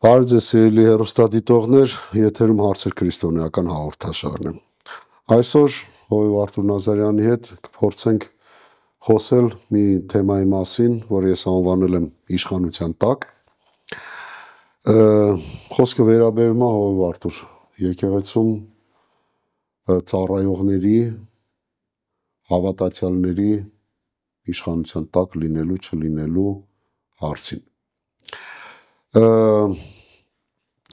Բարև ձեզ սիրելի հեռուստադիտողներ, եթերում հարցեր քրիստոնեական հաղորդաշարն է։ Այսօր Հովիվ Արթուր Նազարյանի հետ կփորձենք խոսել մի թեմայի մասին, որ ես անվանել եմ իշխանության տակ։ Խոսքը վերաբերում է Հովիվ Արթուր եկեղեցում ծառայողների, հավատացյալների իշխանության տակ լինելու, չլինելու հարցին։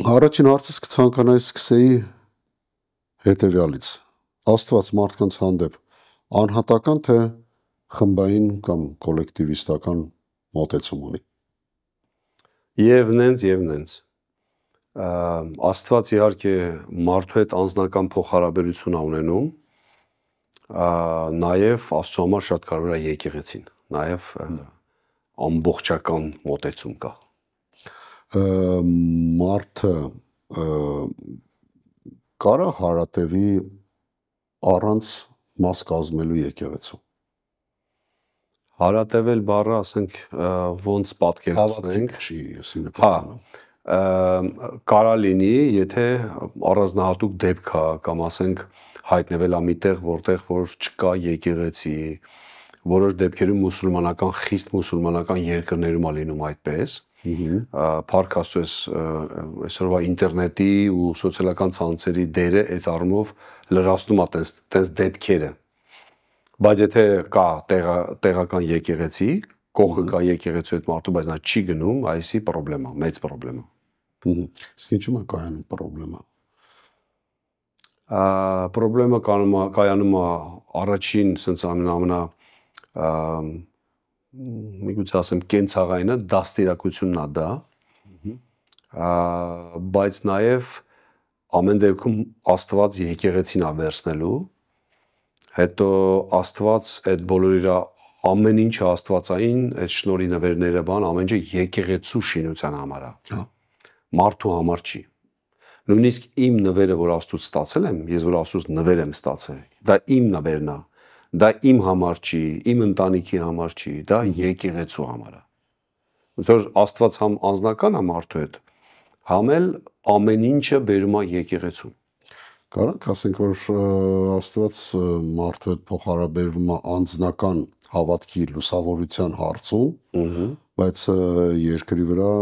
Առաջին հարցս կցանկանայի սկսեի հետևյալից. Աստված մարդկանց հանդեպ անհատական թե խմբային կամ կոլեկտիվիստական մոտեցում ունի։ Եվ նենց։ Աստված իհարկե մարդու հետ անձնական փոխհարաբերություն է ունենում, նաև Աստծո համար շատ կարևոր է եկեղեցին, նաև ամբողջական մոտեցում կա։ Մարդը կարա հարատևի առանց մաս կազմելու եկեղեցու։ Հարատևել բառը, ասենք, ոնց պատկերացնենք, չի, եսի նկատանում։ Կարա լինի, եթե առանձնահատուկ դեպք է, կամ ասենք հայտնվել է միտեղ, որտեղ որ չկա եկեղեցի, որոշ դեպքերում խիստ մուսուլմանական երկրներում է լինում այդպես, Փառք Աստծո, այսօրվա ինտերնետի ու սոցիալական ցանցերի դերը այդ առումով լրացնում է տենց դեպքերը։ Բայց եթե կա տեղական եկեղեցի, կողքը կա եկեղեցու հետ մարդու, բայց նա չի գնում, այսի պրոբլեմ է, մեծ պրոբլեմ է։ Իսկ ինչու՞ է կայանում պրոբլեմը։ Պրոբլեմը կայանում է առաջին, ասենց միգուցե ասեմ կենցաղայինը, դաստիարակությունն է դա, բայց նաև ամեն դեպքում Աստված եկեղեցին է վերցնելու, հետո Աստված այդ բոլոր իր ամեն ինչը աստվածային, այդ շնորհի նվերները ամեն ինչը եկեղեցու շինության համար է, մարդու համար չի։ Նույնիսկ իմ նվերը, որ Աստծուց ստացել եմ, ես որ Աստծուց նվեր եմ ստացել, դա իմ նվերն է, դա իմ համար չի, իմ ընտանիքի համար չի, դա եկեղեցու համար է։ Ոնց որ Աստված համ անձնական է մարդու հետ, համ էլ ամեն ինչը բերում է եկեղեցուն։ Կարանք ասենք, որ Աստված մարդու հետ փոխհարաբերվում է անձնական հավատքի լուսավորության հարցում, բայց երկրի վրա,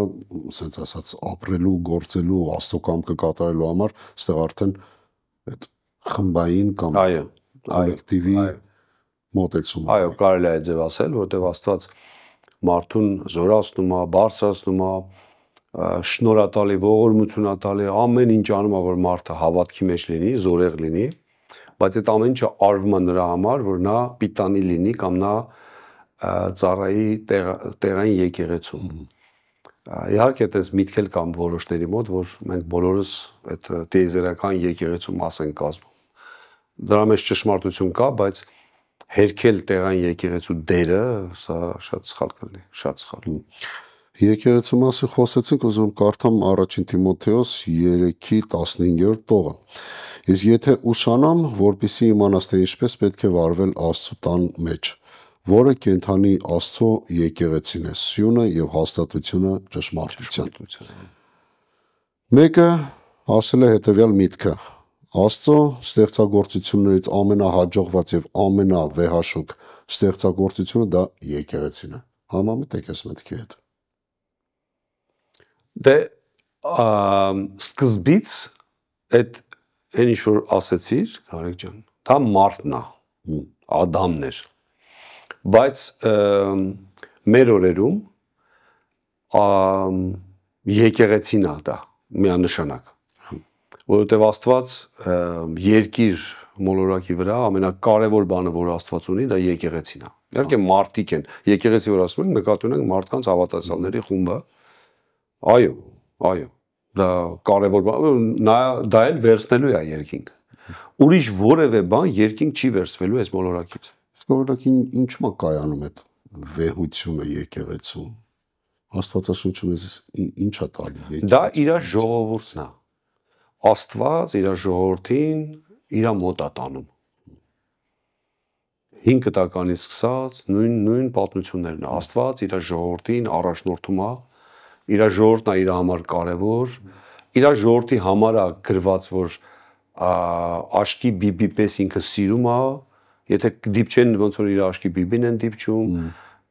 ասենց ասած, ապրելու, գործելու, Աստծո կամքը կատարելու համար, այստեղ արդեն այդ խմբային կամ կոլեկտիվի մոտեցում է։ Այո, կարելի է ձև ասել, որտեղ Աստված մարդուն զորացնում է, բարձրացնում է, շնորհատալի, ողորմությունատալի, ամեն ինչ անում է, որ մարդը հավատքի մեջ լինի, զորեղ լինի, բայց այդ ամեն ինչը արվում է նրա համար, որ նա պիտանի լինի կամ նա ծառայի տեղային եկեղեցում։ Իհարկե, այդպես միտքել կամ որոշների մոտ, որ մենք բոլորս այդ տիեզերական եկեղեցու մաս ենք կազմում։ Դրա մեջ ճշմարտություն կա, բայց հերքել տեղային եկեղեցու դերը, սա շատ սխալ կլինի, շատ սխալ։ Եկեղեցու մասին խոսեցինք, ուզում եմ կարդամ առաջին Թիմոթեոս 3:15 տողը։ Իսկ եթե ուշանամ, որպեսզի իմանաս թե ինչպես պետք է վարվել Աստծո տան մեջ, որը կենդանի Աստծո եկեղեցին է, սյունը եւ հաստատությունը ճշմարտության։ Մեկը ասել է հետեւյալ միտքը. Աստծո ստեղծագործություններից ամենահաջողված եւ ամենավեհաշուկ ստեղծագործությունը դա եկեղեցին է։ Համամիտ եք այս մտքի հետ։ Դե սկզբից այդ ինչ որ ասեցիր, Կարեկ ջան, դա մարդն է, Ադամն էր։ Բայց մեր օրերում եկեղեցին է դա միանշանակ, որովհետև Աստված երկիր մոլորակի վրա ամենակարևոր բանը, որ Աստված ունի, դա եկեղեցին է։ Իհարկե մարդիկ են, եկեղեցի որ ասում ենք, նկատի ունենք մարդկանց հավատացյալների խումբը։ Այո, դա կարևոր բան, դա էլ վերցնելու է երկինք։ Ուրիշ որևէ բան երկինք չի վերցվելու այս մոլորակից։ Իսկ օրինակ ինչու՞ է կայանում այդ վեհությունը եկեղեցու։ Աստվածաշունչը մեզ ինչ է տալի եկեղեցու։ Դա իր ժողովուրդն է։ Աստված իր ժողովրդին իր մոտ է տանում։ 5 տականից սկսած նույն պատմություններն է։ Աստված իր ժողովրդին առաջնորդում է իր ժողովուրդն է իր համար կարևոր, իր ժողովրդի համար է գրված, որ աշկի բիբի պես ինքը սիրում է, եթե դիպչեն ոնց որ իր աշկի բիբին են դիպչում,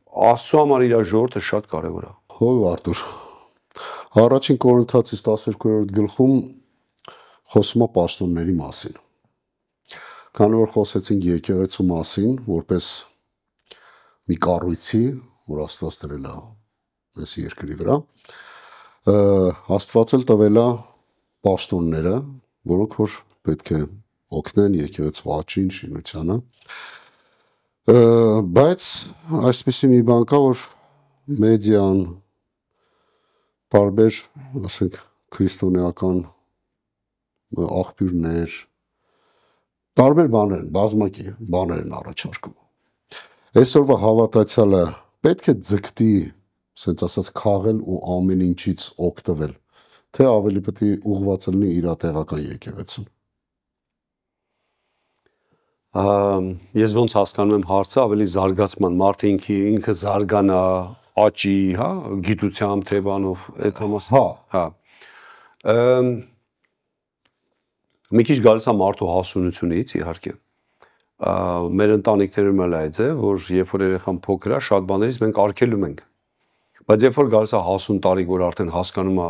Աստծո համար իր ժողովուրդը շատ կարևոր է։ Հով Արտուր։ Առաջին Կորինթացիս 12-րդ գլխում խոսում է պաշտոնների մասին։ Քանի որ խոսեցինք եկեղեցու մասին, որպես մի կառույցի, որ Աստված դրել է այս երկրի վրա, Աստված էլ տվել է պաշտոնները, որոնք որ պետք է օգնեն եկեղեցու աճին, շինությանը, բայց այսպիսի մի բան կա, որ մեդիան, տարբեր, ասենք, քրիստոնեական աղբյուրներ, տարբեր բաներ, բազմակի բաներ են առաջարկում։ Այսօրվա հավատացյալը պետք է ձգտի, ասենց ասած, քաղել ու ամեն ինչից օգտվել, թե ավելի պետք է ուղղված լինի իր տեղական եկեղեցուն։ Ես ոնց հասկանում եմ հարցը, ավելի զարգացման, մարդը ինքը զարգանա, աճի, հա, գիտությամբ, թե բանով, այդ համաս, հա։ Մի քիչ գալիս է մարդու հասունությունից, իհարկե։ Մեր ընտանիքներում էլ այդ է, որ երբ որ երեխան փոքր է, շատ բաներից մենք արգելում ենք։ Բայց երբ որ գալիս է հասուն տարիք, որ արդեն հասկանում է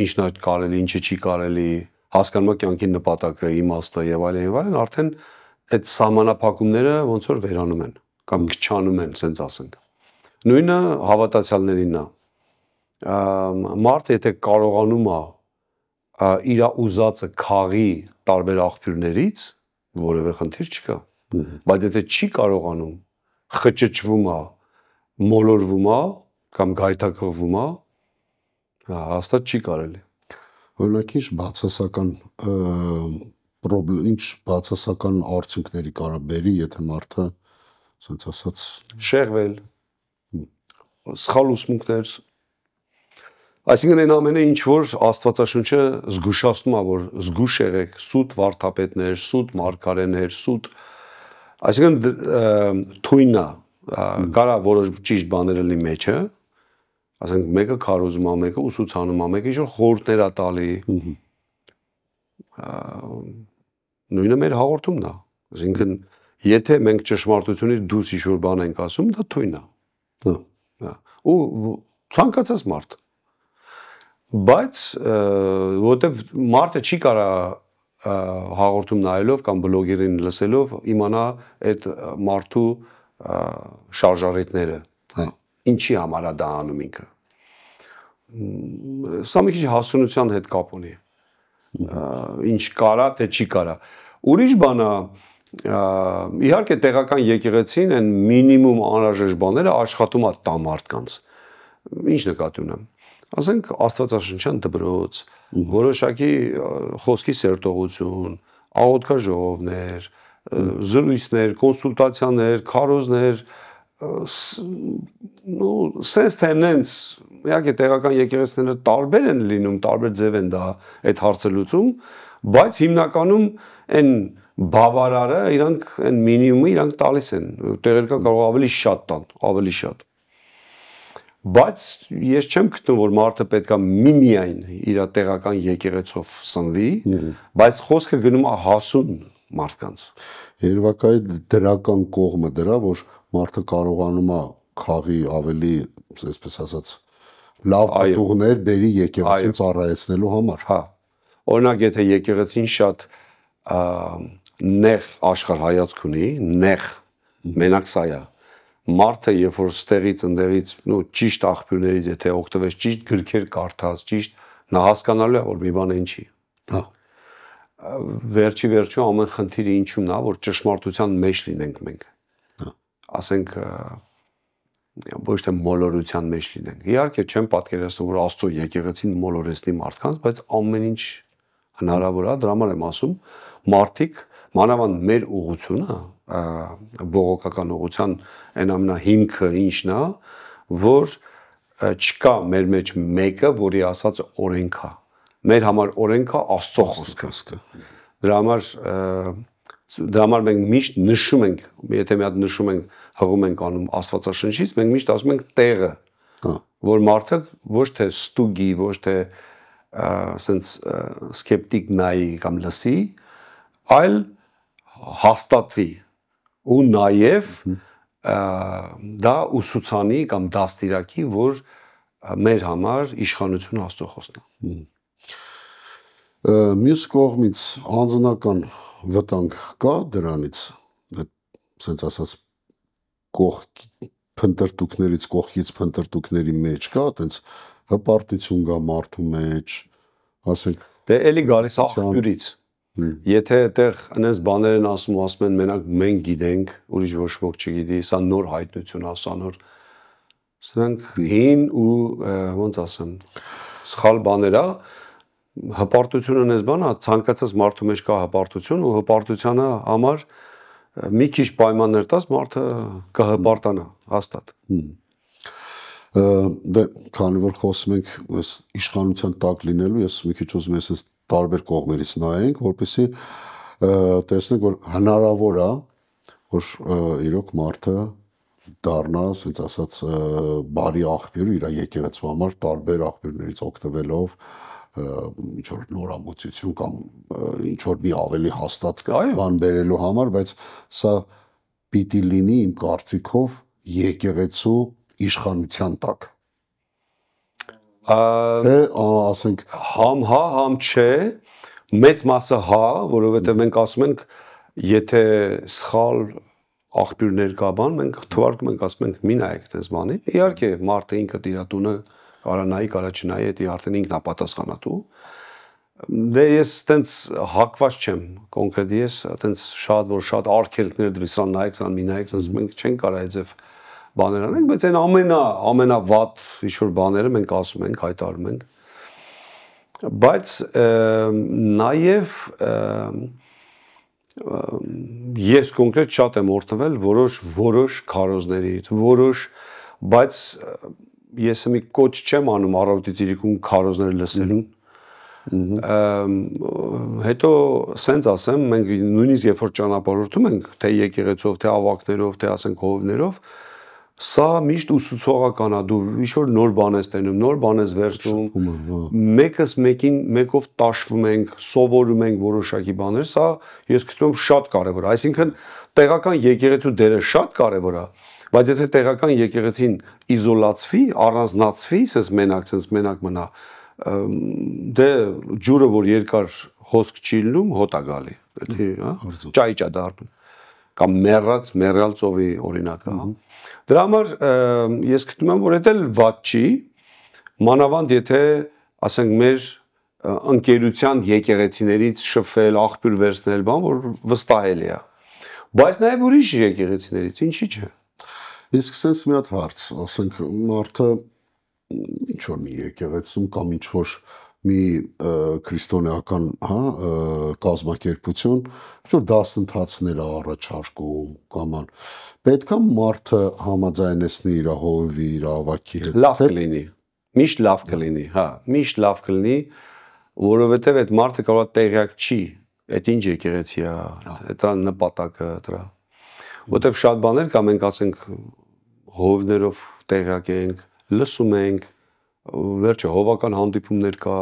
ինչն է կարելի, ինչը չի կարելի, հասկանում է կյանքի նպատակը, իմաստը եւ այլն, արդեն այդ սահմանափակումները ոնց որ վերանում են կամ քչանում են, ասենց ասենք։ Նույնը հավատացյալներինն է։ Մարդը եթե կարողանում է իր ուզածը քաղի տարբեր աղբյուրներից, որևէ խնդիր չկա։ Բայց եթե չի կարողանում, խճճվում է, մոլորվում է կամ գայթակղվում է, հաստատ չի կարելի։ Օրինակ ինչ բացասական ինչ բացասական արդյունքների կարա բերի, եթե մարդը, ասենց ասած, շեղվել, սխալ ուսմունքներ, այսինքն այն ամենը ինչ որ Աստվածաշունչը զգուշացնում է, որ զգուշ եղեք, սուտ վարդապետներ, սուտ մարգարեներ, սուտ, այսինքն թույնն է, կարա որոշ ճիշտ բաներ լինի մեջը, ասենք մեկը քարոզում է, մեկը ուսուցանում է, մեկը ինչ որ խորհուրդներ է տալի, նույնը մեր հաղորդումն է, այսինքն եթե մենք ճշմարտությունից դուրս ինչ-որ բան ենք ասում, դա թույն է։ Ու ցանկացած մարդ։ Բայց որտեվ մարդը չի կարա հաղորդում նայելով կամ բլոգերին լսելով իմանա այդ մարդու շարժառիթները։ Ինչի համար է դա անում ինքը։ Սա մի քիչ հասունության հետ կապ ունի։ Ինչ կարա, թե չի կարա։ Ուրիշ բան է, իհարկե տեղական եկեղեցին այն մինիմում անհրաժեշտ բաները աշխատում է տա մարդկանց։ Ինչ նկատի ունեմ։ Ասենք Աստվածաշնչյան դպրոց, որոշակի խոսքի սերտողություն, աղոթքաժողովներ, զրույցներ, կոնսուլտացիաներ, քարոզներ, sense tendency, իհարկե տեղական եկեղեցիները տարբեր են լինում, տարբեր ձև են դա այդ հարցը լուծում, բայց հիմնականում այն բավարարը իրանք այն մինիմումը իրանք տալիս են, տեղերքա կարող ավելի շատ տան, ավելի շատ։ Բայց ես չեմ գտնում, որ մարդը պետքա միմիայն իր տեղական եկեղեցով սնվի, բայց խոսքը գնում է հասուն մարդկանց։ Երևակայի դրական կողմը դրա, որ մարդը կարողանում է քաղի ավելի, այսպես ասած, լավ պատուղներ բերի եկեղեցին ծառայեցնելու համար։ Հա։ Օրինակ, եթե եկեղեցին շատ նեղ աշխարհայացք ունի, նեղ, մենակ սա է։ Մարդը, երբ որ ստեղից ընդեղից, ճիշտ աղբյուրներից, եթե օգտվես, ճիշտ գրքեր կարդաց, ճիշտ նա հասկանալու է, որ մի բան ինչի։ Հա։ Վերջի վերջո ամեն խնդիրը ինչու՞մն է, որ ճշմարտության մեջ լինենք մենք։ Ասենք ոչ թե մոլորության մեջ լինենք։ Իհարկե չեմ պատկերացնում, որ Աստծո եկեղեցին մոլորեցնի մարդկանց, բայց ամեն ինչ հնարավոր է, դրա համար եմ ասում, մարդիկ, մանավանդ մեր ուղղությունը, բողոքական ուղղության այն ամենահիմքը ինչն է, որ չկա մեր մեջ մեկը, որի ասած օրենք է։ Մեր համար օրենքը Աստծո խոսքը։ Դրա համար մենք միշտ նշում ենք, եթե մի հատ նշում ենք, հղում ենք անում Աստվածաշնչից, մենք միշտ ասում ենք տեղը, որ մարդը ոչ թե ստուգի, ոչ թե ասենց սկեպտիկ նայի կամ լսի, այլ հաստատվի ու նաև դա ուսուցանի կամ դաստիարակի, որ մեր համար իշխանությունը Աստծո խոսքն է։ Մյուս կողմից անձնական վտանգ կա դրանից, ասենց ասած փնտրտուքներից կողքից փնտրտուքների մեջ կա, այտենց հպարտություն կա մարդու մեջ, ասենք դե էլի գալիս աղբյուրից։ Եթե այդտեղ այնպես բաներ են ասում են մենակ մենք գիտենք, ուրիշ ոչ ոք չգիտի, սա նոր հայտնություն է, սա նոր սրանք հին ու ոնց ասեմ, սխալ բաներ է, հպարտությունը այնպես բան է, ցանկացած մարդու մեջ կա հպարտություն ու հպարտությանը համար մի քիչ պայմաններ տաս մարդը կհպարտանա, հաստատ։ Դե քանի որ խոսում ենք այս իշխանության տակ լինելու, ես մի քիչ ուզում եմ այս տարբեր կողմերից նայենք, որպեսզի տեսնենք, որ հնարավոր է, որ իրոք մարդը դառնա, ասենց ասած, բարի աղբյուր իր եկեղեցու համար, տարբեր աղբյուրներից օգտվելով ինչ որ նորամուծություն կամ ինչ որ մի ավելի հաստատ բան բերելու համար, բայց սա պիտի լինի իմ կարծիքով եկեղեցու իշխանության տակ։ Թե ասենք համ հա, համ չէ, մեծ մասը հա, որովհետև մենք ասում ենք, եթե սխալ աղբյուրներ կա բան, մենք թվարկում ենք, ասում ենք մի նայեք այդպես բանի։ Իհարկե, մարդը ինքը իր տունը կարա նայի, կարա չնայի, դա արդեն ինքն է պատասխանատու։ Դե ես այտենց հակված չեմ, կոնկրետ ես այտենց շատ արգելքներ դրի, սա նայեք, սա մի նայեք, ասում մենք չենք կարա այդպես բաներ անենք, բայց այն ամենավատ ինչ-որ բաները մենք ասում ենք, հայտարարում ենք։ Բայց նաև ես կոնկրետ շատ եմ օրհնվել որոշ քարոզներից, բայց ես մի կոչ չեմ անում առավոտից իրիկուն քարոզներ լսելուն։ Հետո սենց ասեմ, մենք նույնիսկ երբ որ ճանապարհորդում ենք, թե եկեղեցով, թե ավակներով, թե ասենք հովներով, սա միշտ ուսուցողական է, դու ինչ-որ նոր բան ես տենում, նոր բան ես վերցնում, մեկս մեկով տաշվում ենք, սովորում ենք որոշակի բաներ, սա ես գտնում եմ շատ կարևոր է, այսինքն տեղական եկեղեցու դերը շատ կարևոր է, բայց եթե տեղական եկեղեցին իզոլացվի, առանձնացվի, sense մենակ մնա, դե ջուրը որ երկար հոսք չի լինում, հոտ է գալի, ճայճ է դառնում, կամ մեռյալ ծովի օրինակը, դրա համար ես գտնում եմ, որ դա էլ վատ չի, մանավանդ եթե, ասենք մեր ընկերության եկեղեցիներից շփվել, աղբյուր վերցնել, բան, որ վստահելի է, բայց նաև ուրիշ եկեղեցիներից, ինչի՞ չէ։ Իսկ sense մի հատ հարց, ասենք մարդը ինչ որ մի եկեղեցում կամ ինչ որ մի քրիստոնեական, կազմակերպություն, ինչ որ դասընթացներ առաջարկում կամ պետք է մարդը համաձայնեցնի իր հովի, իր ավակի հետ։ Լավ կլինի, միշտ լավ կլինի, միշտ լավ կլինի, որովհետև այդ մարդը կարող է տեղյակ չի, այդ ինչ եկեղեցի է, դա նպատակը դրա։ Որտեվ շատ բաներ կա, մենք ասենք հովներով տեղյակ ենք, լսում ենք, վերջը հովական հանդիպումներ կա,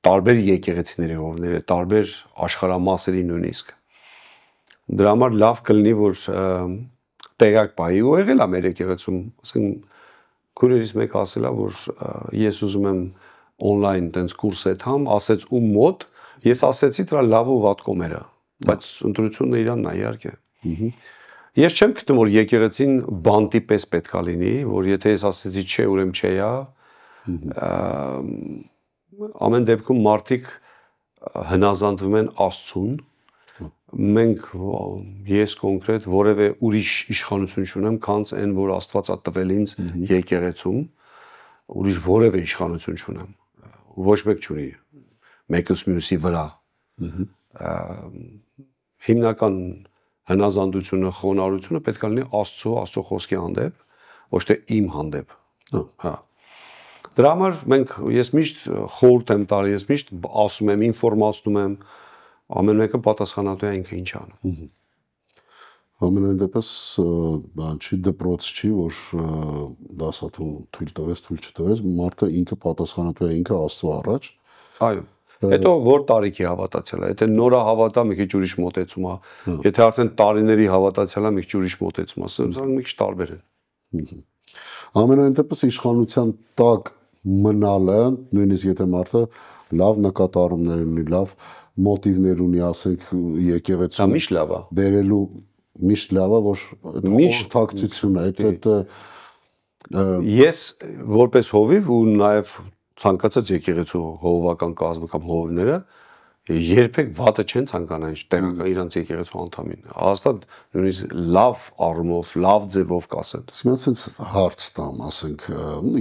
տարբեր եկեղեցիների հովները, տարբեր աշխարհամասերի նույնիսկ։ Դրա համար լավ կլինի, որ տեղյակ պահի, ու եղել է մեր եկեղեցում, ասենք քուրերից մեկը ասել է, որ ես ուզում եմ on-line տենց կուրս եթամ, ասեց ում մոտ, ես ասեցի դրա լավ ու վատ կողմերը, բայց ընտրությունը իրանն է, իհարկե։ Ես չեմ գտնում, որ եկեղեցին բանտի պես պետքա լինի, որ եթե ես ասեցի չէ, ուրեմն չէ է, ամեն դեպքում մարդիկ հնազանդվում են Աստծուն, մենք ես կոնկրետ որևէ ուրիշ իշխանություն չունեմ, քանց այն, որ Աստված է տվել ինձ եկեղեցում, ուրիշ որևէ իշխանություն չունեմ, ոչ մեկ չունի, մեկս մյուսի վրա, հիմնական հնազանդությունը, խոնարհությունը պետք է լինի Աստծո խոսքի հանդեպ, ոչ թե իմ հանդեպ։ Դրա համար ես միշտ խորհուրդ եմ տալիս, ես միշտ ասում եմ, ինֆորմացնում եմ, ամեն մեկը պատասխանատու է ինքը ինչ անում։ Ամենայն դեպս բան չի դպրոց չի, որ դասատուն թույլ տվեց, թույլ չտվեց, մարդը ինքը պատասխանատու է ինքը Աստծո առաջ։ Այո։ Հետո որ տարիքի հավատացել է, եթե նորա հավատա մի քիչ ուրիշ մոտեցում է, եթե արդեն տարիների հավատացել է մի քիչ ուրիշ մոտեցում է, սրանք մի քիչ տարբեր են։ Ամենայն դեպս իշխանության տակ մնալը, նույնիսկ եթե մարդը լավ նկատառումներ ունի, լավ մոտիվներ ունի, ասենք եկեղեցու միշտ լավ է։ Բերելու միշտ լավ է, որ միշտ թակցությունը, այդ ես որպես հովիվ ու նաև ցանկացած եկեղեցու հովվական կազմը կամ հովիվները երբեք վատը չեն ցանկանա տեղական իրանց եկեղեցու անդամին։ Հաստատ նույնիսկ լավ առումով, լավ ձևով կասեն։ Իսկ մենք ցենց հարց տամ, ասենք,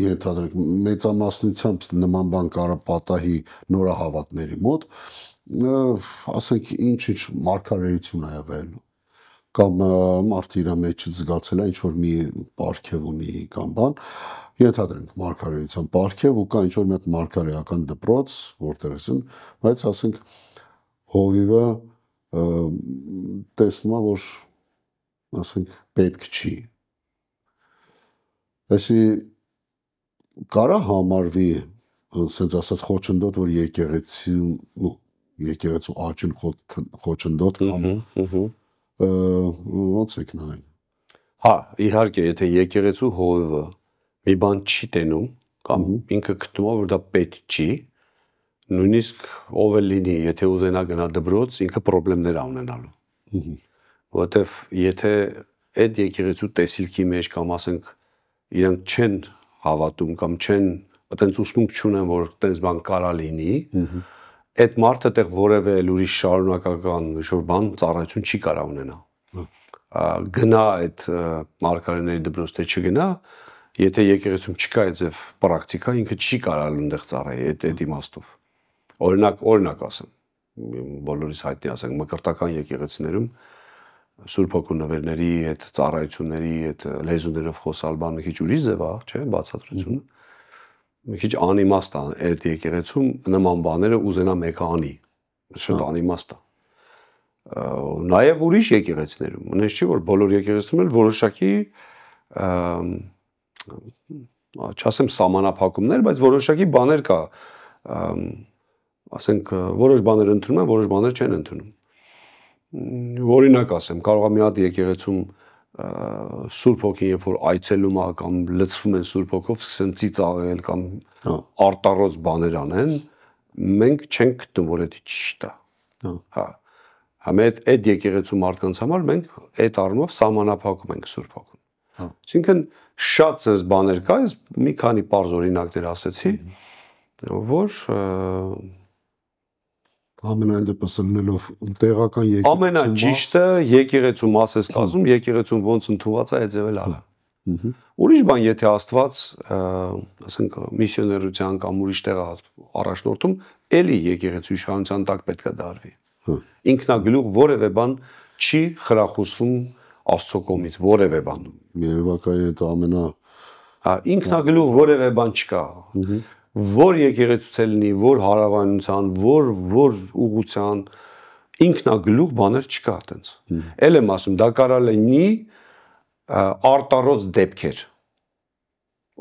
ենթադրենք մեծամասնությամբ նման բան կարա պատահի նորահավատների մոտ, ասենք ինչ մարգարեություն ա եղել կամ մարդը իր մեջ զգացել է ինչ որ մի պարգև ունի կամ բան, ենթադրենք մարգարեության պարգև ու կա ինչ որ մի հատ մարգարեական դպրոց, որտեղ են, բայց ասենք հովիվը տեսնում է, որ ասենք պետք չի։ Այսի կարա համարվի, ասենց ասած խոչընդոտ, որ եկեղեցու աճին խոչընդոտ կամ ոնց եք նայում։ Հա, իհարկե, եթե եկեղեցու հովիվը մի բան չի տենում կամ ինքը գտնում է, որ դա պետք չի, նույնիսկ ով էլ լինի, եթե ուզենա գնա դպրոց, ինքը խնդիրներ ունենալու։ Որովհետև եթե այդ եկեղեցու տեսիլքի մեջ կամ ասենք իրենք չեն հավատում կամ չեն այտենց ուսմունք չունեն, որ այտենց բան կարա լինի, այդ մարդը տեղ որևէ ուրիշ շարունակական ինչ-որ բան ծառայություն չի կարա ունենա։ Գնա այդ մարգարեների դպրոց թե չգնա, եթե եկեղեցում չկա այդ ձև պրակտիկա, ինքը չի կարա այնտեղ ծառայել այդ իմաստով։ Օրինակ ասեմ, բոլորիս հայտնի ասենք մկրտական եկեղեցիներում Սուրբ Հոգու նվերների այդ ծառայությունների այդ լեզուներով խոսալ բան մի քիչ ուրիշ ձև է, չէ՞, բացատրությունը։ Մի քիչ անիմաստ է այդ եկեղեցում նման բաները ուզենա մեկը անի։ Շատ անիմաստ է։ Նաև ուրիշ եկեղեցիներում, ունես չի որ բոլոր եկեղեցիներում էլ որոշակի չասեմ սահմանափակումներ, բայց որոշակի բաներ կա, ասենք որոշ բաներ ընդունում են, որոշ բաներ չեն ընդունում։ Օրինակ ասեմ, կարող է մի հատ եկեղեցում Սուրբ Հոգին երբ որ այցելում է կամ լցվում են Սուրբ Հոգով, սկսեն ծիծաղել կամ արտառոց բաներ անեն, մենք չենք գտնում, որ դա ճիշտ է։ Հա։ Համե այդ եկեղեցու մարդկանց համար մենք այդ առումով սահմանափակում ենք Սուրբ Հոգուն։ Այսինքն շատ ցես բաներ կա, ես մի քանի պարզ օրինակներ ասեցի, որ ամենայն դեպս լինելով տեղական եկեղեցու ամենաճիշտը եկեղեցու մաս է կազմում, եկեղեցուն ոնց ընդունված է, այդ ձևել ալա։ Ուրիշ բան, եթե Աստված, ասենք միսիոներության կամ ուրիշ տեղ առաջնորդում, էլի եկեղեցու իշխանության տակ պետք է դարվի։ Ինքնագլուխ որևէ բան չի խրախուսվում Աստծո կողմից, որևէ բան։ Երևակայ այդ ամենա ինքնագլուխ որևէ բան չկա։ Որ եկեղեցուց լինի, որ հարավանության, որ ուղղության ինքնագլուխ բաներ չկա այտենց։ Էլ եմ ասում, դա կարա լինի արտառոց դեպքեր։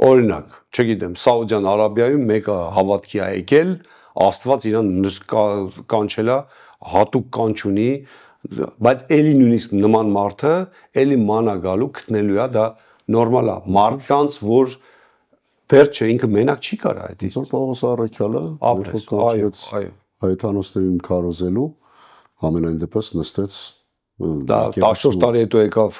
Օրինակ, չգիտեմ, Սաուդյան Արաբիայում մեկը հավատքի է եկել, Աստված իրան կանչել է, հատուկ կանչ ունի, բայց էլի նույնիսկ նման մարդը էլի մանա գալու գտնելու է, դա նորմալ է։ Մարդկանց, որ վերջը ինքը մենակ չի կարա այդ։ Ոնց որ Պողոս առաքյալը, երբ կանչվեց հայտանոցներին քարոզելու, ամենայն դեպս նստեց դա 14 տարի հետո եկավ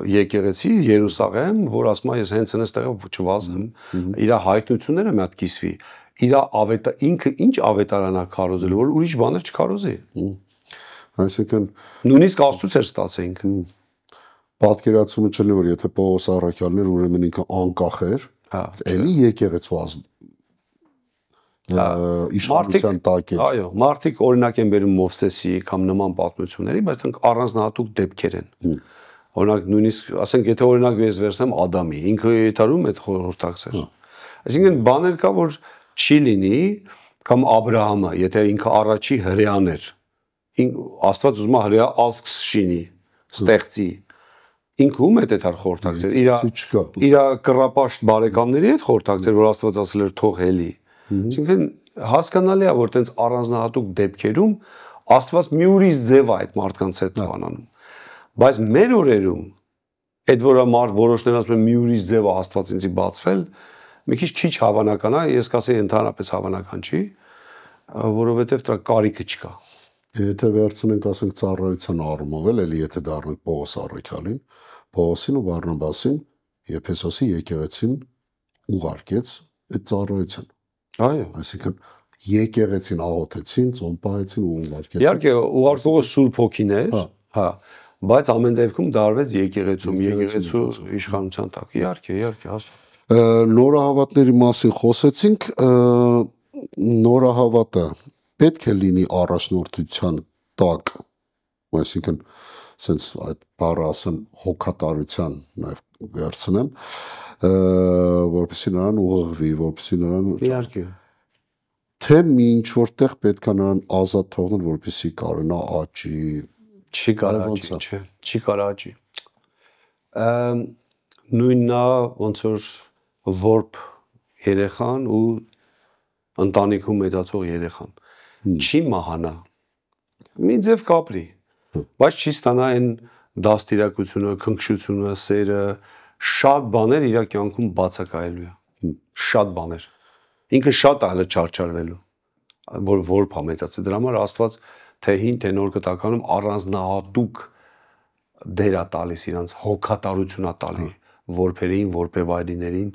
եկեղեցի Երուսաղեմ, որ ասում է ես հենց այնպես տեղով չվազեմ, իր հայտնությունները մի հատ կիսվի, իր ինքը ինչ ավետարանա քարոզել, որ ուրիշ բաներ չքարոզի։ Այսինքն նույնիսկ Աստծուց էր ստացել ինքը։ Պատկերացումը չլինի, որ եթե Պողոս առաքյալն էր, ուրեմն ինքը անկախ էր, էլի եկեղեցու իշխանության տակ էր։ Այո, մարդիկ օրինակ են բերում Մովսեսի կամ նման պատմությունների, բայց դրանք առանձնահատուկ դեպքեր են։ Օրինակ նույնիսկ, ասենք, եթե օրինակ ես վերցնեմ Ադամի, ինքը եթարում այդ խորհրդակցեր։ Այսինքն բաներ կա, որ չի լինի, կամ Աբրահամը, եթե ինքը առաջի հրեան էր, Աստված ուզում է հրեա ազգ շինի, ստեղծի, ինքը ում հետ էր խորհրդակցել, իր կռապաշտ բարեկամների հետ խորհրդակցել, որ Աստված ասել էր թող հելի։ Այսինքն հասկանալի է, որ տենց առանձնահատուկ դեպքերում Աստված մի ուրիշ ձև է այդ մարդկանց հետ բանանում։ Բայց մեր օրերում այդ որը որոշներ ասում են մի ուրիշ ձև է Աստված ինձի բացվել, մի քիչ հավանական է, ես կասեի ընդհանրապես հավանական չի, որովհետև դրա կարիքը չկա։ Եթե վերցնենք, ասենք ծառայության առումով էլի, եթե դառնանք Պողոս առաքյալին, Պողոսին ու Բարնաբասին Եփեսոսի եկեղեցին ուղարկեց այդ ծառայության։ Այո։ Այսինքն եկեղեցին աղոթեցին, ծոմ պահեցին ու ուղարկեցին։ Իհարկե, ուղարկողը Սուրբ Հոգին էր, հա, բայց ամեն դեպքում դարվեց եկեղեցու իշխանության տակ։ Իհարկե, հաստատ։ Նորահավատների մասին խոսեցինք, նորահավատը պետք է լինի առաջնորդության տակ, այսինքն sense այդ բառը ասեմ հոգատարության նաև վերցնեմ, որպեսզի նրան ուղղվի, որպեսզի նրան իհարկե թե ինչ որտեղ պետք է նրան ազատ թողնել, որպեսզի կարողանա աճի, չի կարա աճի։ Նույնն է ոնց որ որբ երեխան ու ընտանիքում մեծացող երեխան չի մահանա, մի ձև կապրի, բայց չի ստանա այն դաստիարակությունը, քնքշությունը, սերը, շատ բաներ իր կյանքում բացակայելու է, շատ բաներ, ինքը շատ այլը չարչարվելու, որ որբ համեցած է, դրա համար Աստված թե հին, թե նոր կտականում առանձնահատուկ դեր է տալիս իրանց հոգատարություն է տալի որբերին, որբևայրիներին,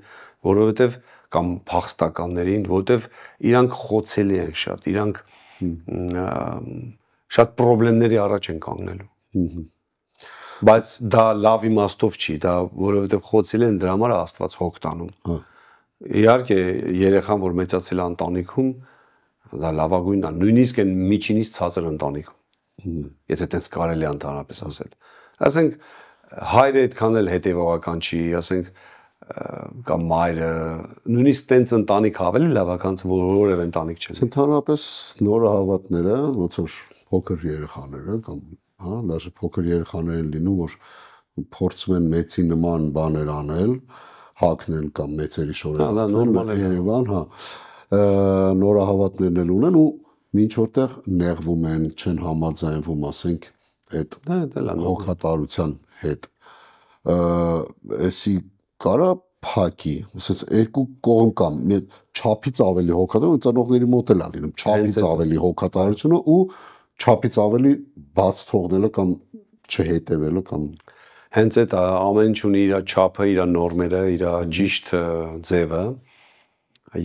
որովհետև կամ փախստականներին, որովհետև իրանք խոցելի են շատ, իրանք շատ խնդիրների առաջ են կանգնելու։ Բայց դա լավ իմաստով չի, դա որովհետև խոցելի են, դրա համար Աստված հոգ տանում։ Իհարկե երեխան, որ մեծացել է ընտանիքում, դա լավագույնն է, նույնիսկ այն միջինից ցածր ընտանիքում, եթե տենց կարելի է ընդհանրապես ասել։ Ասենք հայրը այդքան էլ հետևողական չի, ասենք կամ մայրը, նույնիսկ տենց ընտանիք ավելի լավական որևէ ընտանիք չէ։ Ընդհանրապես նորահավատները, ոնց որ փոքր երեխաները կամ դաժե փոքր երեխաներ են լինում, որ փորձում են մեծի նման բաներ անել, հագնել կամ մեծերի շորեր Երևան, նորահավատներն էլ ունեն ու ինչ որտեղ նեղվում են, չեն համաձայնվում, ասենք, այդ հոգատարության հետ։ Էսի կարա փակի, ասած երկու կողմ կամ չափից ավելի հոգատար, ու ծնողների մոտ էլ է լինում, չափից ավելի հոգատարությունը ու չափից ավելի բաց թողնելը կամ չհետևելը կամ հենց այդ ամեն ինչ ունի իր չափը, իր նորմերը, իր ճիշտ ձևը։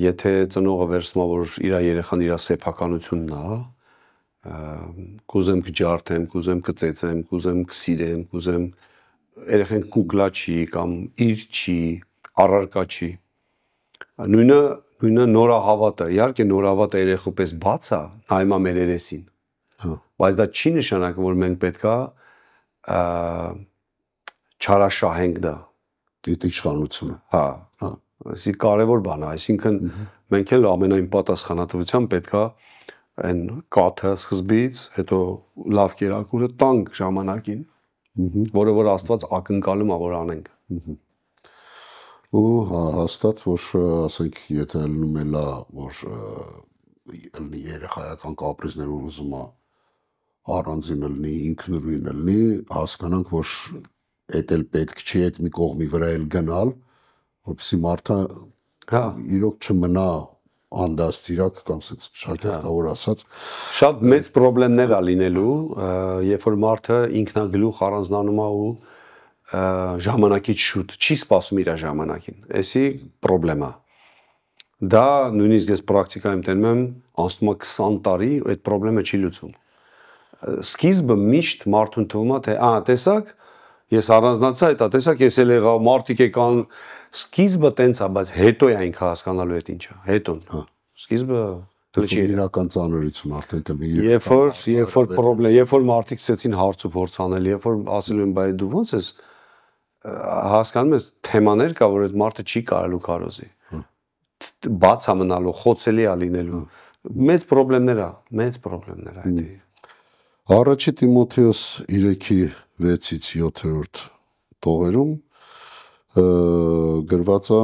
Եթե ծնողը վերցնում է, որ իր երեխան իր սեփականությունն է, կուզեմ կջարդեմ, կուզեմ կծեծեմ, կուզեմ կսիրեմ, կուզեմ երեխան կուկլա չի կամ իր չի, առարկա չի։ Նույնը նորահավատը, իհարկե նորահավատը երեխու պես բաց է, նայում է մեր երեսին։ Բայց դա չի նշանակում, որ մենք պետքա չարաշահենք դա։ Այդ իշխանությունը։ Հա։ Այսի կարևոր բան է, այսինքն մենք էլ ամենայն պատասխանատվությամբ պետքա այն կաթը սկզբից, հետո լավ կերակուրը տանք ժամանակին, որը որ Աստված ակնկալում է, որ անենք։ Ու հաստատ, որ ասենք, եթե ելնում է լա, որ ելնի երեխայական կապրիզներ որ ուզում է առանձին ելնի, ինքնուրույն ելնի, հասկանանք, որ էդ էլ պետք չի այդ մի կողմի վրա էլ գնալ, որպեսզի մարդը իրոք չմնա անդաստիրակ կամ ասած շակերտավոր ասած շատ մեծ խնդիրներ ա լինելու, երբ որ մարդը ինքնագլուխ առանձնանում է ու ժամանակից շուտ չի սպասում իր ժամանակին։ Էսի խնդրեմ է։ Դա նույնիսկ ես պրակտիկայում տենում եմ, անցնում է 20 տարի, այդ խնդրը չի լուծում։ Սկիզբը միշտ մարդուն թվում է, թե տեսակ, ես առանձնացա, այդ տեսակ ես էլ եղա, մարդիկ եկան, սկիզբը տենց է, բայց հետո է ինքը հասկանալու այդ ինչը, հետո։ Սկիզբը իրական ծանրություն արդեն կլինի։ Երբ որ մարդիկ սկսեցին հարց ու փորձ անել, երբ որ ասելու են, բայց դու ո՞նց ես հասկանում ես թեմաներ կա, որ այդ մարդը չի կարելու քարոզի։ Բաց է մնալու, խոցելի է լինելու։ Մեծ խնդիրներ է այդ։ Առաջի Տիմոթեոս 3-ի 6-ից 7-րդ տողերում գրված է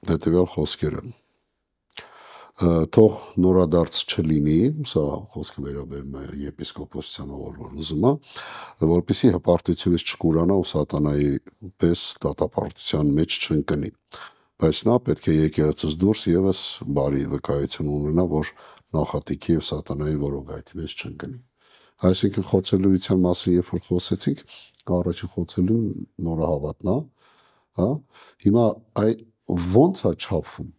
հետևյալ խոսքերը. թող նորադարձ չլինի, սա խոսքը վերաբերում է եպիսկոպոսությանը, որ ուզում է, որպեսզի հպարտությունից չկուրանա ու սատանայի պես դատապարտության մեջ չընկնի, բայց նա պետք է եկեղեցուց դուրս եւս բարի վկայություն ունենա, որ նախատիքի եւ սատանայի որոգայթի մեջ չընկնի։ Այսինքն խոցելիության մասին երբ որ խոսեցինք, առաջին խոցելին նորահավատն է, հա, հիմա այդ ո՞նց է չափվում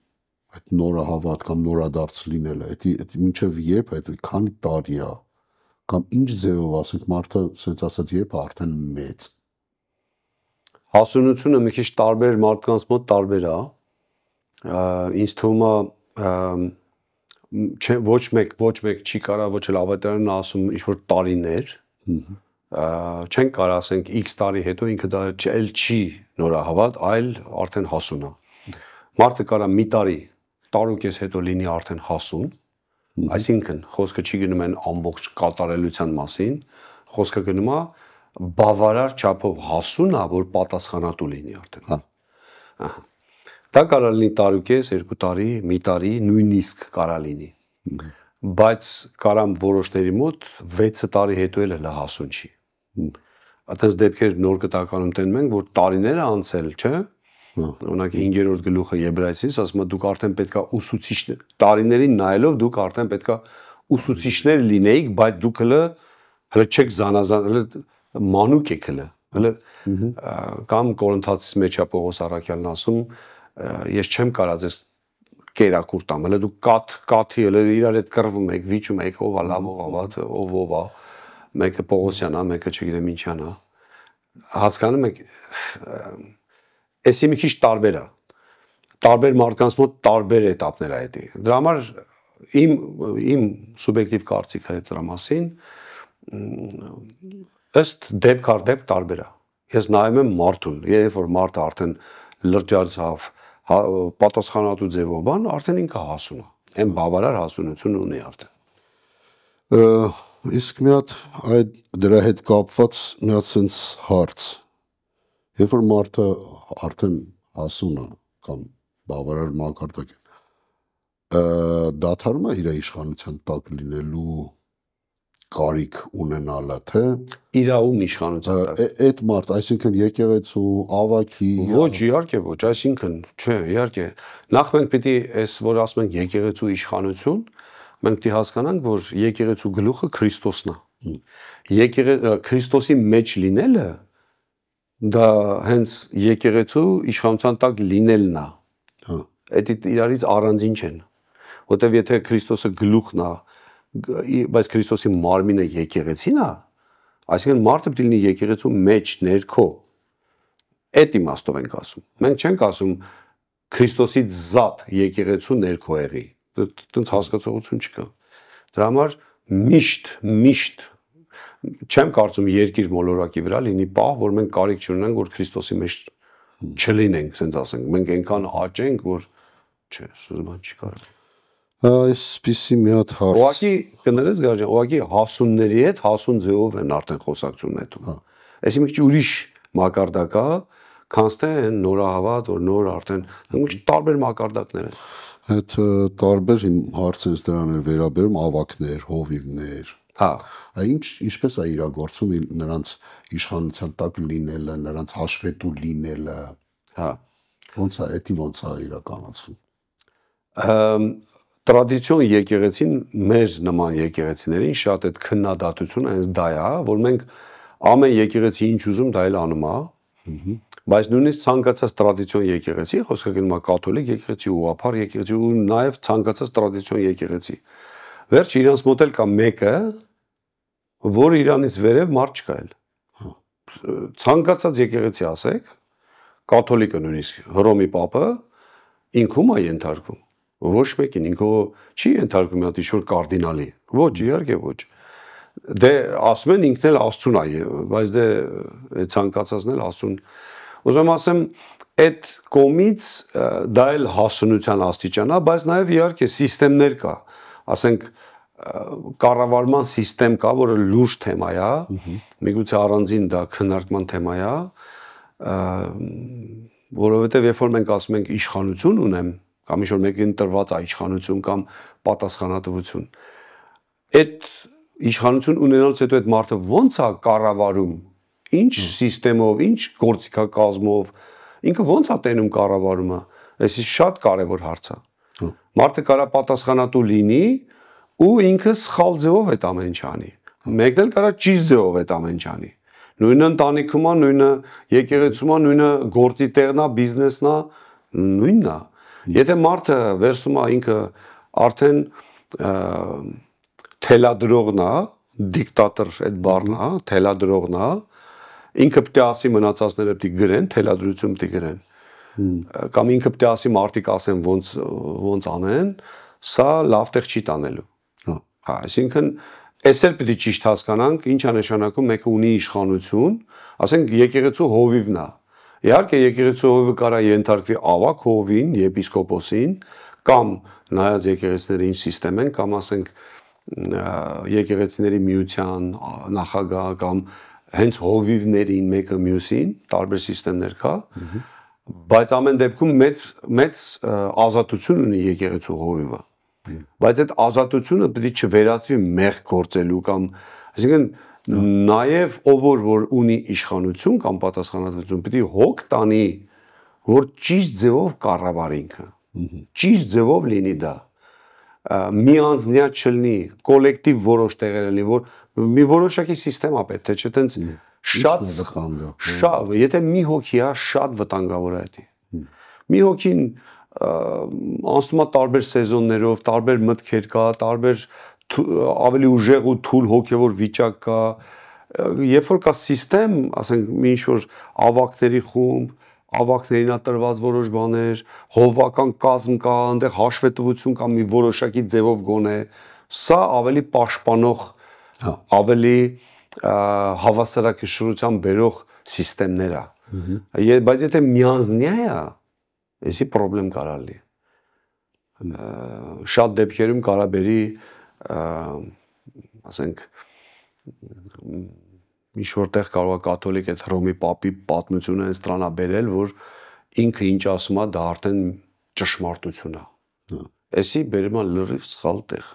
այդ նորահավատ կամ նորադարձ լինելը, այդ մինչև երբ այդ քանի տարի է կամ ինչ ձևով ասենք մարդը ասենց ասած երբ է արդեն մեծ։ Հասունությունը մի քիչ տարբեր մարդկանց մոտ տարբեր է։ Ինձ թվում է ոչ մեկ չի կարա ոչ էլ ավետարանն ասում ինչ որ տարիներ, չեն կարող ասենք X տարի հետո ինքը դա չի նորահավատ, այլ արդեն հասուն է։ Մարդը կարա մի տարուկես հետո լինի արդեն հասուն, այսինքն խոսքը չի գնում են ամբողջ կատարելության մասին, խոսքը գնում է բավարար չափով հասուն է, որ պատասխանատու լինի արդեն։ Դա կարա լինի տարուկես, 2 տարի, մի տարի, նույնիսկ կարա լինի։ Բայց կարամ որոշների մոտ 6 տարի հետո էլ հələ հասուն չի։ Այդպես դեպքեր նոր կտականում տենում ենք, որ տարիներ անցել, չէ՞։ Օրինակ 5-րդ գլուխը Եբրայեցիս ասում է դուք արդեն պետքա ուսուցիչներ, տարիներին նայելով դուք արդեն պետքա ուսուցիչներ լինեիք, բայց դուք հələ չեք զանազան, հələ մանուկ եք հələ կամ Կորինթացիս մեջ է Պողոս առաքյալն ասում, ես չեմ կարող ձեզ կերակուր տամ, հələ դուք կաթի հələ իրար հետ կռվում եք, վիճում եք, ով է լավ, ով է վատ, ով է, մեկը Պողոսյան է, մեկը չգիտեմ ինչյան է, հասկանում եք, էսի մի քիչ տարբեր է, տարբեր մարդկանց մոտ տարբեր էտապներ է էդի, դրա համար իմ սուբյեկտիվ կարծիքը է դրա մասին, ըստ դեպք առ դեպք տարբեր է, ես նայում եմ մարդուն, երբ որ մարդը արդեն լրջացավ, պատասխանատու ձևով բան, արդեն ինքը հասուն է, այն բավարար հասունություն ունի արդեն։ Իսկ մի հատ այդ դրա հետ կապված մի հատ sense հարց, երբ որ մարդը արդեն հասուն է կամ բավարար մակարդակ է, դադարում է իր իշխանության տակ լինելու կարիք ունենալը, թե իր ում իշխանության տակ։ Այդ մարդ, այսինքն եկեղեցու, ավագի։ Ոչ, իհարկե ոչ, այսինքն, չէ, իհարկե։ Նախ մենք պիտի այս որ ասում ենք եկեղեցու իշխանություն, մենք պիտի հասկանանք, որ եկեղեցու գլուխը Քրիստոսն է։ Քրիստոսի մեջ լինելը դա հենց եկեղեցու իշխանության տակ լինելն է։ Այդ իրարից առանձին չեն։ Որտեվ եթե Քրիստոսը գլուխն է, բայց Քրիստոսի մարմինը եկեղեցին է, այսինքն մարդը պիտի լինի եկեղեցու մեջ ներքո։ Այդ իմաստով ենք ասում։ Մենք չենք ասում Քրիստոսի զատ եկեղեցու ներքո եղի։ Դրանց հասկացողություն չկա։ Դրա համար միշտ չեմ կարծում երկիր մոլորակի վրա լինի պահ, որ մենք կարիք չունենանք, որ Քրիստոսի մեջ չլինենք, ասենց ասենք։ Մենք այնքան աճենք, որ չէ, սուզման չի կարող։ Այսպիսի մի հատ հարց։ Ուղղակի կներես գարժան, ուղղակի հասունների հետ հասուն ձևով են արդեն խոսակցություն նետում։ Այսինքն մի քիչ ուրիշ մակարդակ է, քան թե նորահավատ, որ նոր արդեն տարբեր մակարդակներ են։ Այդ տարբեր իմ հարցը դրան էր վերաբերում ավակներ, հովիվներ։ Ինչպես է իրագործում նրանց իշխանության տակ լինելը, նրանց հաշվետու լինելը։ Ոնց է իրականացվում։ Տրադիցիոն եկեղեցին մեր նման եկեղեցիներին շատ այդ քննադատությունը հենց դա է, որ մենք ամեն եկեղեցի ինչ ուզում դա էլ անում է, բայց նույնիսկ ցանկացած տրադիցիոն եկեղեցի, խոսքը գնում է կաթոլիկ եկեղեցի, ուղղափառ եկեղեցի ու նաև ցանկացած տրադիցիոն եկեղեցի։ Վերջ իրանց մոտ էլ կա մեկը, որ իրանից վերև մարդ չկա էլ։ Ցանկացած եկեղեցի ասեք, կաթոլիկը նույնիսկ Հռոմի պապը ինքում է ենթարկվում։ Ոչ մեկին ինքը չի ենթարկվում այդ ինչ-որ կարդինալի։ Ոչ, իհարկե ոչ։ Դե ասում են ինքն էլ Աստծուն է, բայց դե ցանկացածն էլ Աստծուն։ Ուզում ասեմ, այդ կողմից դա էլ հասունության աստիճան է, բայց նաև իհարկե համակարգեր կա։ Ասենք կառավարման համակարգ կա, որը լուրջ թեմա է, միգուցե առանձին դա քննարկման թեմա է, որովհետև երբ որ մենք ասում ենք իշխանություն ունեմ, կամ ինչ-որ մեկին տրված է իշխանություն կամ պատասխանատվություն, այդ իշխանություն ունենալուց հետո այդ մարդը ո՞նց է կառավարում, ինչ համակարգով, ինչ գործիքակազմով, ինքը ո՞նց է տենում կառավարումը, այսի շատ կարևոր հարց է։ Մարդը կարա պատասխանատու լինի ու ինքը սխալ ձևով այդ ամեն ինչ անի։ Մեկն էլ կարա ճիշտ ձևով այդ ամեն ինչ անի։ Նույնը ընտանիքում է, նույնը եկեղեցում է, նույնը գործի տեղն է, բիզնեսն է, նույնն է։ Եթե մարդը վերցնում է ինքը արդեն թելադրողն է, դիկտատոր այդ բառն է, թելադրողն է, ինքը պետք է ասի մնացածները պետք է գրեն, թելադրություն պետք է գրեն։ Կամ ինքը պետք է ասի մարդիկ ասեն ոնց անեն, սա լավ տեղ չի տանելու։ Հա, այսինքն այս էլ պետք է ճիշտ հասկանանք, ինչ է նշանակում մեկը ունի իշխանություն, ասենք եկեղեցու հովիվն է։ Իհարկե եկեղեցու հովիվը կարա ենթարկվի ավագ հովին, եպիսկոպոսին, կամ նայած եկեղեցիները ինչ համակարգ են, կամ ասենք եկեղեցիների միության նախագահ կամ հենց հովիվներին մեկը մյուսին, տարբեր համակարգներ կա, բայց ամեն դեպքում մեծ ազատություն ունի եկեղեցու հովիվը։ Բայց այդ ազատությունը պետք է չվերածվի մեղք գործելու կամ, այսինքն նաև ով որ ունի իշխանություն կամ պատասխանատվություն, պետք է հոգ տանի, որ ճիշտ ձևով կառավարի ինքը, ճիշտ ձևով լինի դա, միանձնյա չլինի, կոլեկտիվ որոշ տեղեր լինի, որ մի որոշակի համակարգ է պետք է, չէ՞ տենց շատ, եթե մի հոգի է, շատ վտանգավոր է դա։ Մի հոգին անցնում է տարբեր սեզոններով, տարբեր մտքեր կա, տարբեր ավելի ուժեղ ու թույլ հոգևոր վիճակ կա, երբ որ կա համակարգ, ասենք մի ինչ-որ ավակների խումբ, ավակներին է տրված որոշ բաներ, հովվական կազմ կա, այնտեղ հաշվետվություն կա մի որոշակի ձևով գոնե, սա ավելի պաշտպանող, ավելի հավասարակշռության բերող համակարգներ է։ Բայց եթե միանձնյա է, այսի խնդրեմ կարա լինի։ Շատ դեպքերում կարա բերի, ասենք, ինչ որտեղ կարող է կաթոլիկ այդ Հռոմի պապի պատմությունը այս տրանա բերել, որ ինքը ինչ ասում է, դա արդեն ճշմարտություն է։ Այսի բերում է լրիվ սխալ տեղ։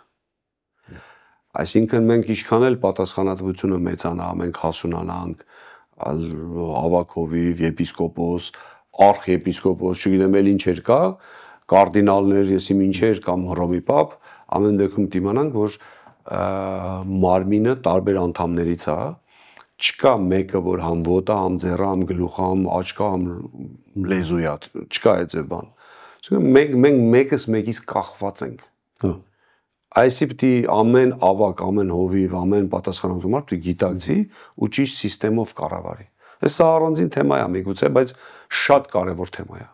Այսինքն մենք ինչքան էլ պատասխանատվությունը մեծանա, մենք հասունանանք, ավագ հովիվ, եպիսկոպոս, արխիեպիսկոպոս, չգիտեմ էլ ինչեր կա, կարդինալներ, եսիմ ինչեր կամ Հռոմի պապ, ամեն դեպքում դիմանանք, որ մարմինը տարբեր անդամներից է, չկա մեկը, որ համ ոտը, համ ձեռը, համ գլուխը, համ աչքը, համ լեզույա, չկա այդ ձև բան։ Մենք մեկս մեկից կախված ենք։ Այսի պետք է ամեն ավակ, ամեն հովիվ, ամեն պատասխանատու մարդ պետք է գիտակցի ու ճիշտ համակարգով կառավարի։ Սա առանձին թեմա է միգուցե, բայց շատ կարևոր թեմա է։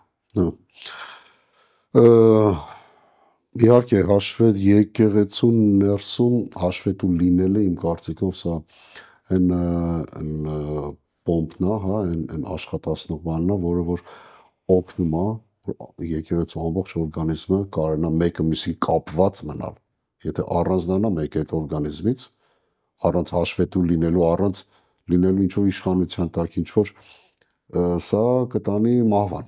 Իհարկե հաշվետ եկեղեցուն ներսում հաշվետու լինելը իմ կարծիքով սա այն պոմպն է, հա, այն աշխատացնող բանն է, որը որ օգնում է եկեղեցու ամբողջ օրգանիզմը կարողանա մեկը մյուսին կապված մնալ։ Եթե առանձնանա մեկը այդ օրգանիզմից, առանց հաշվետու լինելու, առանց լինելու ինչ-որ իշխանության տակ, ինչ-որ սա կտանի մահվան։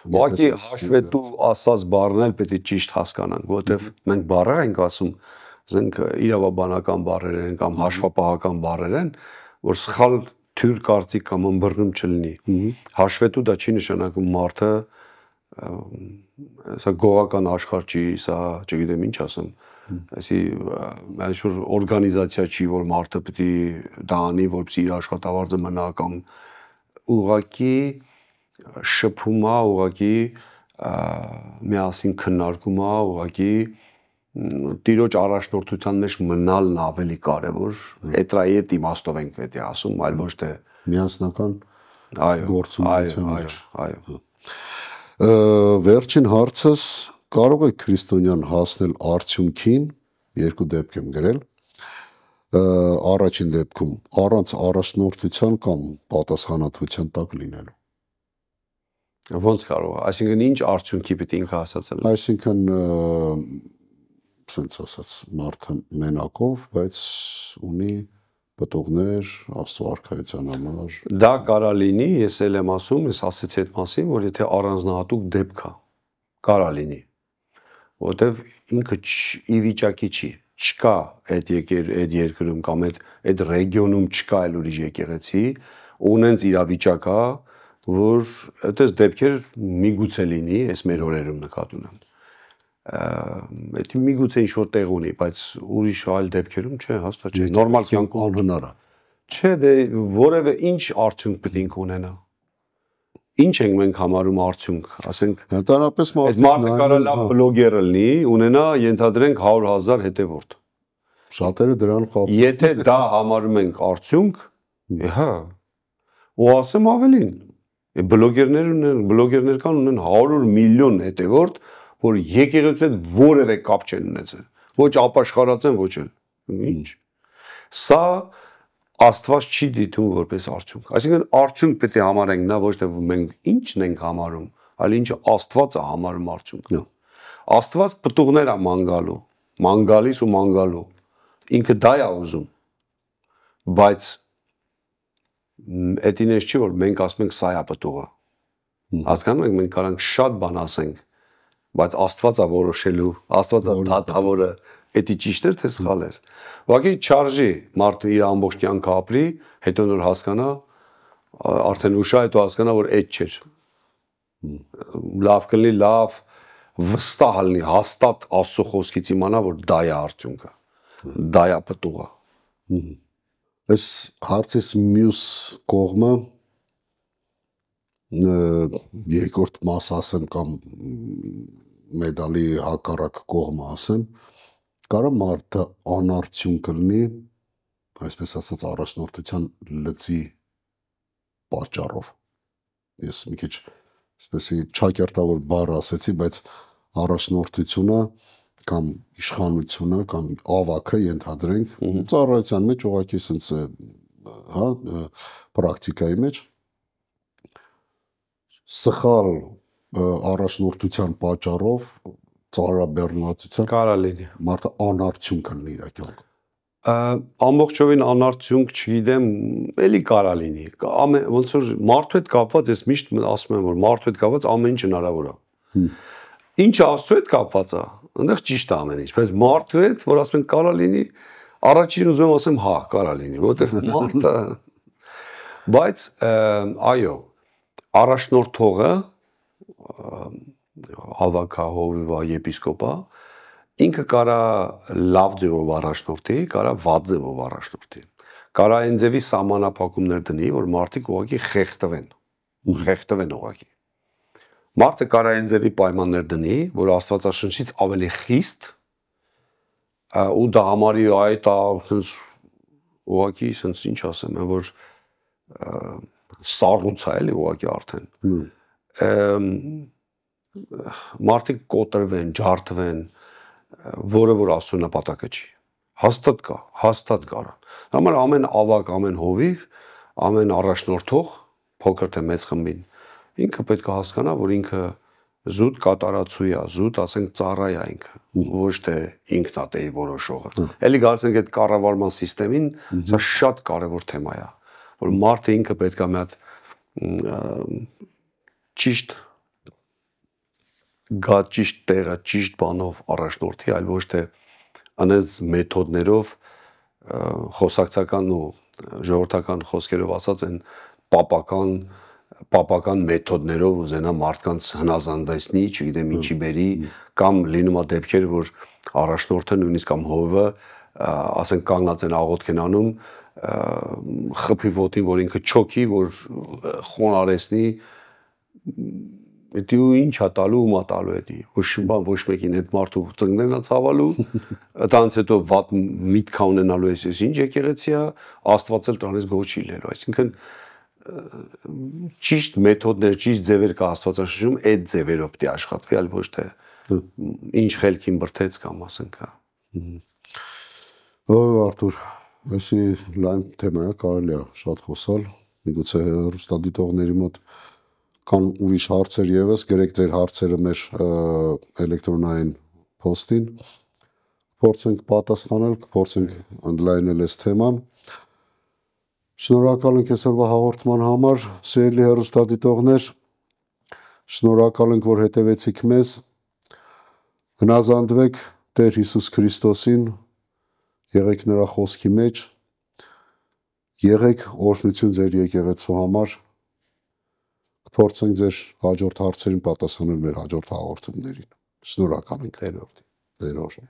Ուղղակի հաշվետու ասած բառն էլ պետք է ճիշտ հասկանանք, որովհետև մենք բառեր ենք ասում, ասենք իրավաբանական բառեր են կամ հաշվապահական բառեր են, որ սխալ թյուր կարծիք կամ ըմբռնում չլինի։ Հաշվետու դա չի նշանակում մարդը սա գողական աշխարհ չի, սա չգիտեմ ինչ ասեմ, այսինքն այսօր օրգանիզացիա չի, որ մարդը պետք է դա անի, որպեսզի իր աշխատավարձը մնա կամ ուղղակի շփում է, ուղղակի միասին քննարկում է, ուղղակի տիրոջ առաջնորդության մեջ մնալն ավելի կարևոր, այդ իմաստով ենք պետք է ասում, այլ ոչ թե միասնական գործունեության մեջ։ Այո։ Վերջին հարցս կարող է քրիստոնյան հասնել արդյունքին, երկու դեպք եմ գրել, առաջին դեպքում առանց առաջնորդության կամ պատասխանատվության տակ լինելու։ Ոնց կարող է, այսինքն ինչ արդյունքի պետք է ինքը հասածել։ Այսինքն սենց ասած մարդը մենակով, բայց ունի պտուղներ Աստծո արքայության համար։ Դա կարա լինի, ես էլ եմ ասում, ես ասեցի այդ մասին, որ եթե առանձնահատուկ դեպք է, կարա լինի, որտեվ ինքը ի վիճակի չի, չկա այդ երկրում կամ այդ ռեգիոնում չկա այլ ուրիշ եկեղեցի, ունենց իրավիճակ է, որ այդպես դեպքեր միգուցե լինի, այս մեր օրերում նկատի ունեմ։ Այդ միգուցե ինչ-որ տեղ ունի, բայց ուրիշ այլ դեպքերում չէ, հաստատ չէ, նորմալ կյանքում անհնար է։ Չէ, դե որևէ ինչ արդյունք պետք է ունենա։ Ինչ ենք մենք համարում արդյունք, ասենք, Ընդհանրապես այդ մարդը կարա լավ բլոգեր լինի, ունենա ենթադրենք 100,000 հետևորդ։ Շատերը դրան կապ։ Եթե դա համարում ենք արդյունք, հա, ու ասեմ ավելին, բլոգերներ կան ունեն 100 միլիոն հետևորդ, որ եկեղեցու հետ որևէ կապ չեն ունեցել, ոչ ապաշխարած են, ոչ էլ։ Ինչ։ Սա Աստված չի դիտում որպես արդյունք։ Այսինքն արդյունք պետք է համարենք նա ոչ թե մենք ինչն ենք համարում, այլ ինչը Աստված է համարում արդյունք։ Աստված պտուղներ է ման գալիս ու ման գալու։ Ինքը դա է ուզում։ Բայց այդ ինձ չի որ մենք ասում ենք սա է պտուղը։ Հասկանում եք, մենք կարանք շատ բան ասենք, բայց Աստված է որոշելու, Աստված է դատավորը, դա ճիշտ էր թե սխալ էր։ Ուղղակի չարժի մարդը իր ամբողջ կյանքը ապրի, հետո նոր հասկանա, արդեն ուշ է, հետո հասկանա, որ այդ չէր։ Լավ կլինի, լավ վստահ լինի, հաստատ Աստծո խոսքից իմանա, որ դա է արդյունքը, դա է պտուղը։ Այս հարցից մյուս կողմը երկրորդ մաս ասեմ կամ մեդալի հակառակ կողմը ասեմ, կարա մարդը անարդյուն կլինի, այսպես ասած առաջնորդության լծի պատճառով։ Ես մի քիչ այսպես չակերտավոր բառ ասեցի, բայց առաջնորդությունը կամ իշխանությունը կամ ավակը ենթադրենք ծառայության մեջ ուղղակի սենց հա պրակտիկայի մեջ սխալ առաջնորդության պատճառով ծառաբեռնվածության կարա լինի մարդը անարդյուն կլինի իր կյանքում։ Ամբողջովին անարդյունք չգիտեմ, էլի կարա լինի։ Ոնց որ մարդու հետ կապված ես միշտ ասում եմ, որ մարդու հետ կապված ամեն ինչ հնարավոր է։ Ինչը Աստծո հետ կապված է, այնտեղ ճիշտ է ամեն ինչ, բայց մարդու հետ, որ ասում են կարա լինի, առաջին ուզում եմ ասեմ հա, կարա լինի, որովհետև մարդը բայց այո, առաջնորդողը հավաքա, հովիվա, եպիսկոպա ինքը կարա լավ ձևով առաջնորդի, կարա վատ ձևով առաջնորդի։ Կարա այն ձևի սահմանափակումներ դնի, որ մարդիկ ուղղակի խեղդվեն ուղղակի։ Մարդը կարա այն ձևի պայմաններ դնի, որ Աստվածաշնչից ավելի խիստ ու դա համարի այդ sense ուղղակի sense ինչ ասեմ, որ սառույց է էլի ուղղակի արդեն։ Մարդիկ կոտրվեն, ջարդվեն, որը որ Աստծո նպատակը չի։ Հաստատ կա, հաստատ կարա։ Համար ամեն ավակ, ամեն հովիվ, ամեն առաջնորդող, փոքր թե մեծ խմբին, ինքը պետք է հասկանա, որ ինքը զուտ կատարածու է, զուտ ասենք ծառա է ինքը, ոչ թե ինքն է տեի որոշողը։ Էլի գալիս ենք այդ կառավարման համակարգին, սա շատ կարևոր թեմա է, որ մարդը ինքը պետք է մի հատ ճիշտ գա ճիշտ տեղը, ճիշտ բանով առաջնորդի, այլ ոչ թե անես մեթոդներով խոսակցական ու ժողովրդական խոսքերով ասած են պապական մեթոդներով ուզենա մարդկանց հնազանդեցնի, չգիտեմ ինչի բերի, կամ լինում է դեպքեր, որ առաջնորդը նույնիսկ կամ հովը, ասենք կանգնած են աղոթք են անում, խփի ոտին, որ ինքը չոքի, որ խոնարհեցնի, Դա ինչ է տալու, ում է տալու էդի, ոչ մեկին այդ մարդու ծնկներն է ցավալու, դրանից հետո վատ միտք ունենալու ես ինչ եկեղեցի է, Աստված էլ դրանից գոհ չի լինելու, այսինքն ճիշտ մեթոդներ, ճիշտ ձևեր կա Աստվածաշնչում, այդ ձևերով պետք է աշխատվի, այլ ոչ թե ինչ խելքին բրդեց կամ ասենք հա։ Արթուր, այսի լայն թեմա է, կարելի է շատ խոսալ, միգուցե հեռուստադիտողների մոտ կան ուրիշ հարցեր եւս, գրեք ձեր հարցերը մեր էլեկտրոնային փոստին, կփորձենք պատասխանել, կփորձենք ընդլայնել այս թեման։ Շնորհակալ ենք այսօրվա հաղորդման համար, սիրելի հեռուստադիտողներ, շնորհակալ ենք, որ հետևեցիք մեզ, հնազանդվեք Տեր Հիսուս Քրիստոսին, եղեք նրա խոսքի մեջ, եղեք օրհնություն ձեր եկեղեցու համար, կփորձենք ձեր հաջորդ հարցերին պատասխանել մեր հաջորդ հաղորդումներին։ Շնորհակալ ենք։ Տեր օրհնի։ Տեր օրհնի։